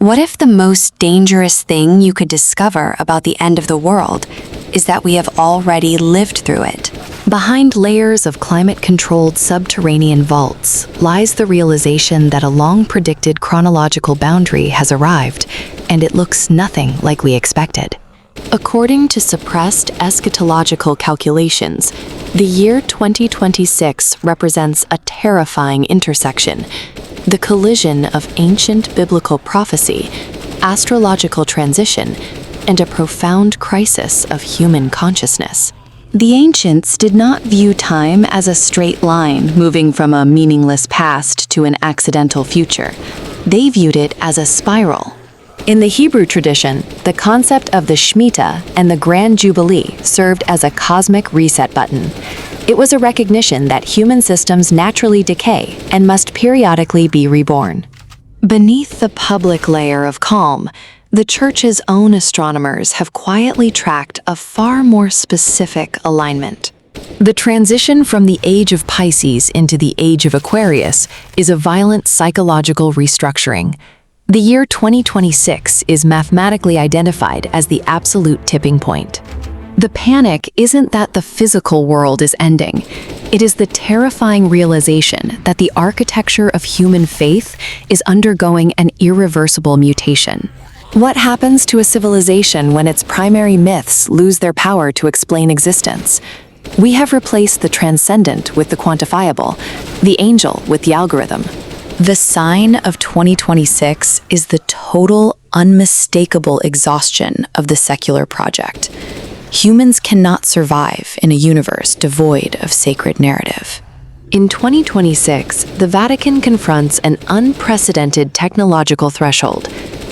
What if the most dangerous thing you could discover about the end of the world is that we have already lived through it? Behind layers of climate-controlled subterranean vaults lies the realization that a long-predicted chronological boundary has arrived, and it looks nothing like we expected. According to suppressed eschatological calculations, the year 2026 represents a terrifying intersection, the collision of ancient biblical prophecy, astrological transition, and a profound crisis of human consciousness. The ancients did not view time as a straight line moving from a meaningless past to an accidental future. They viewed it as a spiral. In the Hebrew tradition, the concept of the Shemitah and the Grand Jubilee served as a cosmic reset button. It was a recognition that human systems naturally decay and must periodically be reborn. Beneath the public layer of calm, the Church's own astronomers have quietly tracked a far more specific alignment. The transition from the Age of Pisces into the Age of Aquarius is a violent psychological restructuring. The year 2026 is mathematically identified as the absolute tipping point. The panic isn't that the physical world is ending. It is the terrifying realization that the architecture of human faith is undergoing an irreversible mutation. What happens to a civilization when its primary myths lose their power to explain existence? We have replaced the transcendent with the quantifiable, the angel with the algorithm. The sign of 2026 is the total, unmistakable exhaustion of the secular project. Humans cannot survive in a universe devoid of sacred narrative. In 2026, the Vatican confronts an unprecedented technological threshold,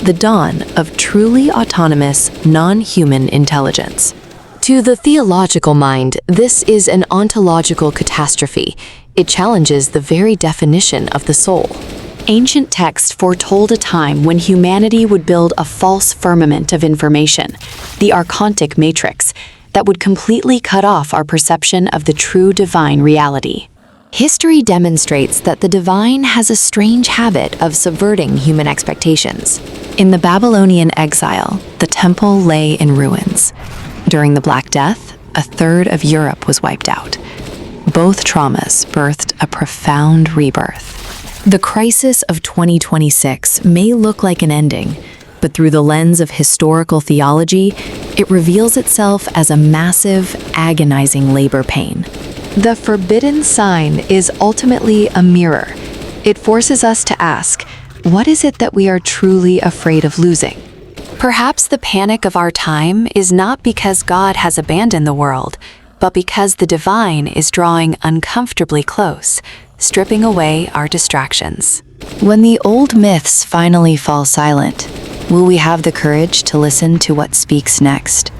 the dawn of truly autonomous, non-human intelligence. To the theological mind, this is an ontological catastrophe. It challenges the very definition of the soul. Ancient texts foretold a time when humanity would build a false firmament of information, the archontic matrix, that would completely cut off our perception of the true divine reality. History demonstrates that the divine has a strange habit of subverting human expectations. In the Babylonian exile, the temple lay in ruins. During the Black Death, a third of Europe was wiped out. Both traumas birthed a profound rebirth. The crisis of 2026 may look like an ending, but through the lens of historical theology, it reveals itself as a massive, agonizing labor pain. The forbidden sign is ultimately a mirror. It forces us to ask, what is it that we are truly afraid of losing? Perhaps the panic of our time is not because God has abandoned the world, but because the divine is drawing uncomfortably close, stripping away our distractions. When the old myths finally fall silent, will we have the courage to listen to what speaks next?